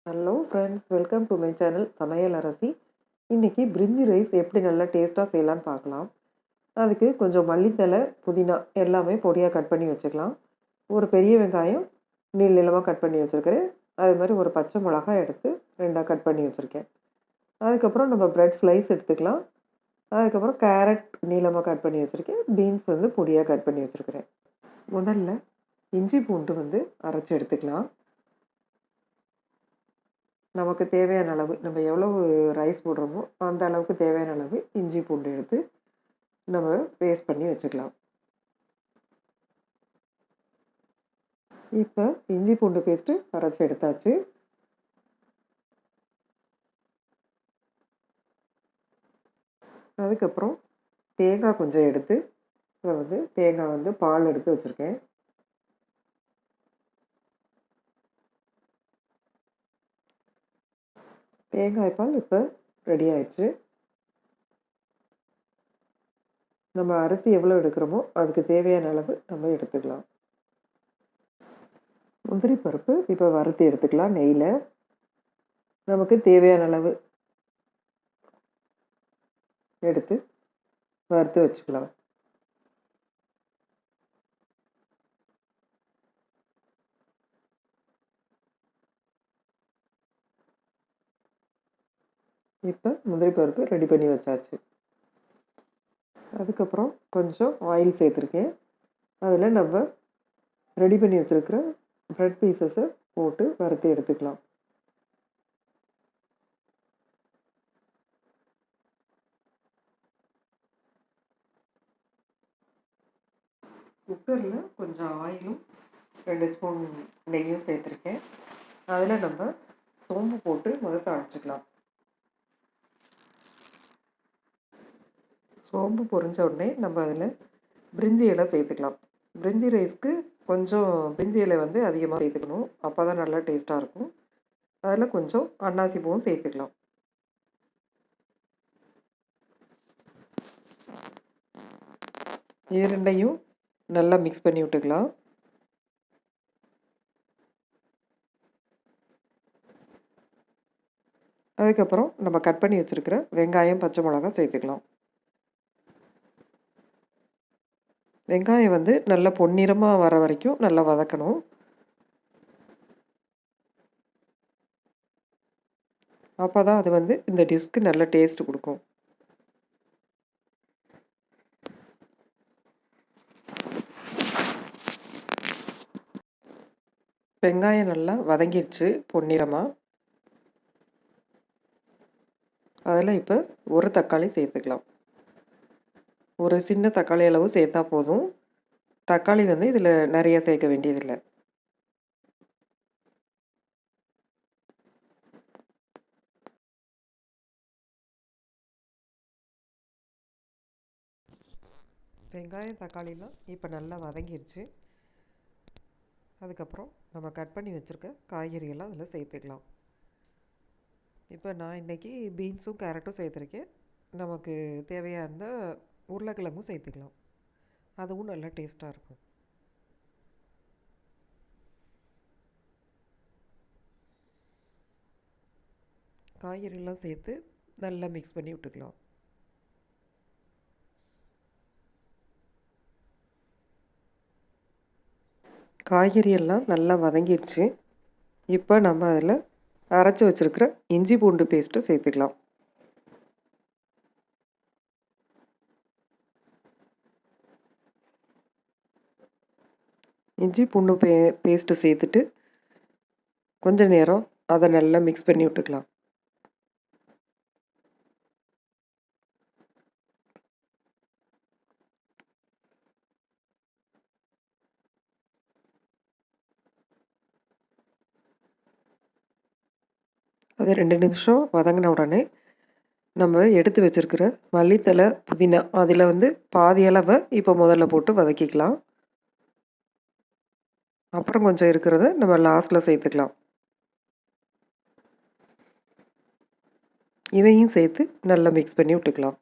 Hello friends, welcome to my channel சமையல் அரசி. இன்றைக்கி பிரிஞ்சி ரைஸ் எப்படி நல்லா டேஸ்ட்டாக செய்யலான்னு பார்க்கலாம். அதுக்கு கொஞ்சம் மல்லித்தழை, புதினா எல்லாமே பொடியாக கட் பண்ணி வச்சுக்கலாம். ஒரு பெரிய வெங்காயம் நீளமாக கட் பண்ணி வச்சுருக்கிறேன். அது மாதிரி ஒரு பச்சை மிளகாய் எடுத்து 2ஆக கட் பண்ணி வச்சுருக்கேன். அதுக்கப்புறம் நம்ம ப்ரெட் ஸ்லைஸ் எடுத்துக்கலாம். அதுக்கப்புறம் கேரட் நீளமாக கட் பண்ணி வச்சுருக்கேன். பீன்ஸ் பொடியாக கட் பண்ணி வச்சுருக்கிறேன். முதல்ல இஞ்சி பூண்டு அரைச்சி எடுத்துக்கலாம். நமக்கு தேவையான அளவு நம்ம எவ்வளவு ரைஸ் போடுறோமோ அந்த அளவுக்கு தேவையான அளவு இஞ்சி பூண்டு எடுத்து நம்ம பேஸ்ட் பண்ணி வச்சுக்கலாம். இப்போ இஞ்சி பூண்டு பேஸ்ட்டு அரைச்சி எடுத்தாச்சு. அதுக்கப்புறம் தேங்காய் கொஞ்சம் எடுத்து தேங்காய் பால் எடுத்து வச்சுருக்கேன். தேங்காய் பால் இப்போ ரெடி ஆயிடுச்சு. நம்ம அரிசி எவ்வளோ எடுக்கிறோமோ அதுக்கு தேவையான அளவு நம்ம எடுத்துக்கலாம். முந்திரி பருப்பு இப்போ வறுத்து எடுத்துக்கலாம். நெய்யில் நமக்கு தேவையான அளவு எடுத்து வறுத்து வச்சுக்கலாம். இப்போ முந்திரி பருப்பு ரெடி பண்ணி வச்சாச்சு. அதுக்கப்புறம் கொஞ்சம் ஆயில் சேர்த்துருக்கேன். அதில் நம்ம ரெடி பண்ணி வச்சுருக்கிற ப்ரெட் பீசஸை போட்டு வறுத்து எடுத்துக்கலாம். குக்கரில் கொஞ்சம் ஆயிலும் 2 ஸ்பூன் நெய்யும் சேர்த்துருக்கேன். அதில் நம்ம சோம்பு போட்டு முதல்ல அரைச்சிக்கலாம். சோம்பு பொரிஞ்ச உடனே நம்ம அதில் பிரிஞ்சி இலை சேர்த்துக்கலாம். பிரிஞ்சி ரைஸ்க்கு கொஞ்சம் பிரிஞ்சி இலை அதிகமாக சேர்த்துக்கணும். அப்போ தான் நல்லா டேஸ்ட்டாக இருக்கும். அதில் கொஞ்சம் அன்னாசி பூவும் சேர்த்துக்கலாம். இது ரெண்டையும் நல்லா மிக்ஸ் பண்ணி விட்டுக்கலாம். அதுக்கப்புறம் நம்ம கட் பண்ணி வச்சுருக்கிற வெங்காயம், பச்சை மிளகாய் சேர்த்துக்கலாம். வெங்காயம் நல்லா பொன்னிறமாக வர வரைக்கும் நல்லா வதக்கணும். அப்போ தான் அது இந்த டிஷ்க்கு நல்ல டேஸ்ட் கொடுக்கும். வெங்காயம் நல்லா வதங்கிருச்சு பொன்னிறமாக. அதில் இப்போ ஒரு தக்காளி சேர்த்துக்கலாம். ஒரு சின்ன தக்காளி அளவு சேர்த்தா போதும். தக்காளி இதில் நிறைய சேர்க்க வேண்டியதில்லை. வெங்காயம் தக்காளிலாம் இப்போ நல்லா வதங்கிருச்சு. அதுக்கப்புறம் நம்ம கட் பண்ணி வச்சுருக்க காய்கறியெல்லாம் அதில் சேர்த்துக்கலாம். இப்போ நான் இன்றைக்கி பீன்ஸும் கேரட்டும் சேர்த்துருக்கேன். நமக்கு தேவையான உருளைக்கிழங்கும் சேர்த்துக்கலாம். அதுவும் நல்லா டேஸ்ட்டாக இருக்கும். காய்கறியெல்லாம் சேர்த்து நல்லா மிக்ஸ் பண்ணி விட்டுக்கலாம். காய்கறியெல்லாம் நல்லா வதங்கிடுச்சு. இப்போ நம்ம அதில் அரைச்சி வச்சுருக்கிற இஞ்சி பூண்டு பேஸ்ட்டை சேர்த்துக்கலாம். இஞ்சி பூண்டு பேஸ்ட்டு சேர்த்துட்டு கொஞ்சம் நேரம் அதை நல்லா மிக்ஸ் பண்ணி விட்டுக்கலாம். அது 2 நிமிஷம் வதங்கின உடனே நம்ம எடுத்து வச்சுருக்கிற மல்லித்தழை, புதினா அதில் பாதி அளவை இப்போ முதல்ல போட்டு வதக்கிக்கலாம். அப்புறம் கொஞ்சம் இருக்கிறத நம்ம லாஸ்ட்டில் சேர்த்துக்கலாம். இதையும் சேர்த்து நல்லா மிக்ஸ் பண்ணி விட்டுக்கலாம்.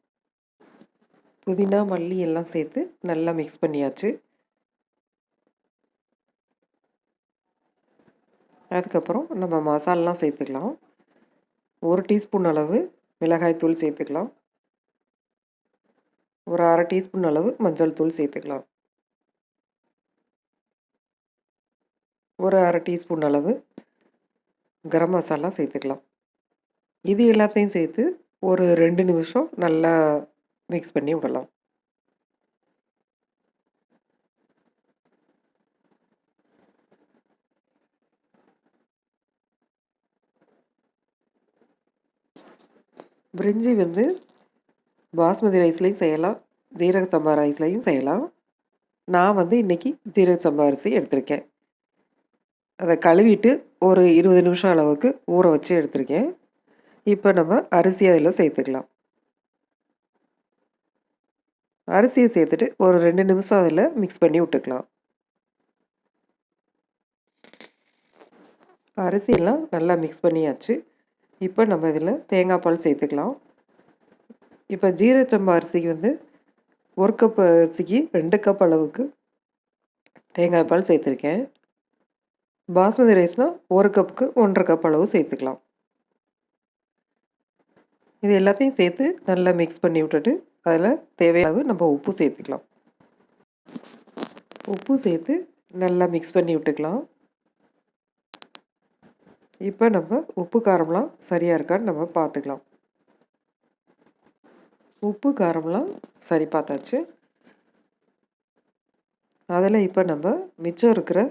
புதினா, மல்லி எல்லாம் சேர்த்து நல்லா மிக்ஸ் பண்ணியாச்சு. அதுக்கப்புறம் நம்ம மசாலாலாம் சேர்த்துக்கலாம். 1 டீஸ்பூன் அளவு மிளகாய்த்தூள் சேர்த்துக்கலாம். ஒரு 1/2 டீஸ்பூன் அளவு மஞ்சள் தூள் சேர்த்துக்கலாம். ஒரு 1/2 டீஸ்பூன் அளவு கரம் மசாலா சேர்த்துக்கலாம். இது எல்லாத்தையும் சேர்த்து ஒரு 2 நிமிஷம் நல்லா மிக்ஸ் பண்ணி விடலாம். பிரிஞ்சி வந்து பாஸ்மதி ரைஸ்லேயும் செய்யலாம், ஜீரக சம்பா ரைஸ்லேயும் செய்யலாம். நான் வந்து இன்றைக்கி ஜீரக சம்பா அரிசி எடுத்திருக்கேன். அதை கழுவிட்டு ஒரு 20 நிமிஷம் அளவுக்கு ஊற வச்சு எடுத்திருக்கேன். இப்போ நம்ம அரிசி அதில் சேர்த்துக்கலாம். அரிசியை சேர்த்துட்டு ஒரு 2 நிமிஷம் அதில் மிக்ஸ் பண்ணி விட்டுக்கலாம். அரிசியெல்லாம் நல்லா மிக்ஸ் பண்ணியாச்சு. இப்போ நம்ம இதில் தேங்காய் பால் சேர்த்துக்கலாம். இப்போ ஜீரக சம்பா அரிசிக்கு வந்து 1 கப் அரிசிக்கு 2 கப் அளவுக்கு தேங்காய் பால் சேர்த்துருக்கேன். பாஸ்மதி ரைஸ்னால் 1 கப்புக்கு 1.5 கப் அளவு சேர்த்துக்கலாம். இது எல்லாத்தையும் சேர்த்து நல்லா மிக்ஸ் பண்ணி விட்டுட்டு அதில் தேவையான அளவு நம்ம உப்பு சேர்த்துக்கலாம். உப்பு சேர்த்து நல்லா மிக்ஸ் பண்ணி விட்டுக்கலாம். இப்போ நம்ம உப்பு காரம்லாம் சரியாக இருக்கான்னு நம்ம பார்த்துக்கலாம். உப்பு காரம்லாம் சரி பார்த்தாச்சு. அதில் இப்போ நம்ம மிச்சம் இருக்கிற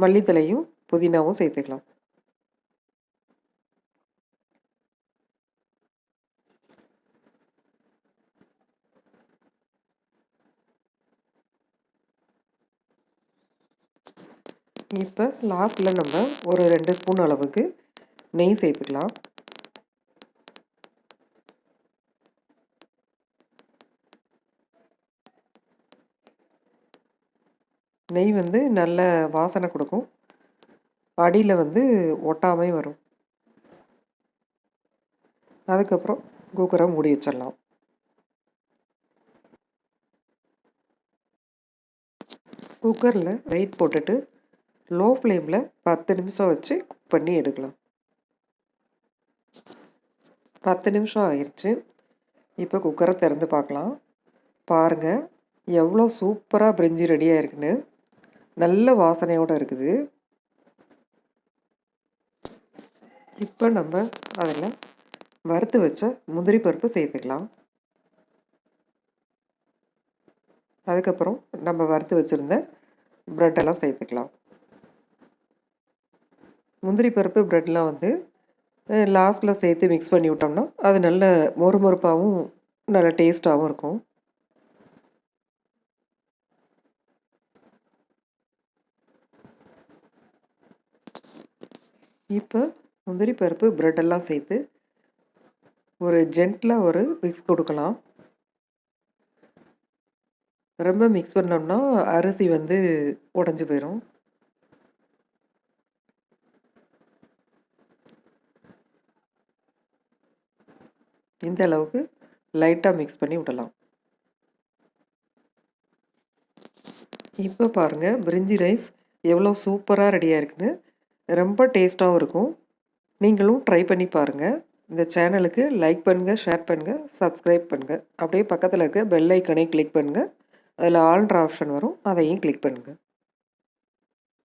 மல்லித்தலையும் புதினாவும் சேர்த்துக்கலாம். இப்போ லாஸ்ட்டில் நம்ம ஒரு 2 ஸ்பூன் அளவுக்கு நெய் சேர்த்துக்கலாம். நெய் வந்து நல்ல வாசனை கொடுக்கும், அடியில் வந்து ஒட்டாமை வரும். அதுக்கப்புறம் குக்கரை மூடி வச்சிடலாம். குக்கரில் வெயிட் போட்டுட்டு லோ ஃப்ளேமில் 10 நிமிஷம் வச்சு குக் பண்ணி எடுக்கலாம். 10 நிமிஷம் ஆயிடுச்சு. இப்போ குக்கரை திறந்து பார்க்கலாம். பாருங்கள் எவ்வளோ சூப்பராக பிரிஞ்சி ரெடியாக இருக்குன்னு. நல்ல வாசனையோடு இருக்குது. இப்போ நம்ம அதில் வறுத்து வச்ச முந்திரி பருப்பு சேர்த்துக்கலாம். அதுக்கப்புறம் நம்ம வறுத்து வச்சுருந்த ப்ரெட்டெல்லாம் சேர்த்துக்கலாம். முந்திரி பருப்பு ப்ரெட்லாம் வந்து லாஸ்ட்டில் சேர்த்து மிக்ஸ் பண்ணி விட்டோம்னா அது நல்ல மொறுமொறுப்பாகவும் நல்ல டேஸ்ட்டாகவும் இருக்கும். இப்போ முந்திரி பருப்பு ப்ரெட்டெல்லாம் சேர்த்து ஒரு ஜென்டிலாக ஒரு மிக்ஸ் கொடுக்கலாம். ரொம்ப மிக்ஸ் பண்ணோம்னா அரிசி வந்து உடஞ்சி போயிடும். இந்த அளவுக்கு லைட்டாக மிக்ஸ் பண்ணி விடலாம். இப்போ பாருங்கள் பிரிஞ்சி ரைஸ் எவ்வளோ சூப்பராக ரெடியாக இருக்குன்னு. ரொம்ப டேஸ்ட்டாகவும் இருக்கும். நீங்களும் ட்ரை பண்ணி பாருங்கள். இந்த சேனலுக்கு லைக் பண்ணுங்கள், ஷேர் பண்ணுங்கள், சப்ஸ்கிரைப் பண்ணுங்கள். அப்படியே பக்கத்தில் இருக்க பெல் ஐக்கனை கிளிக் பண்ணுங்கள். அதில் ஆல்ன்ற ஆப்ஷன் வரும், அதையும் கிளிக் பண்ணுங்கள்.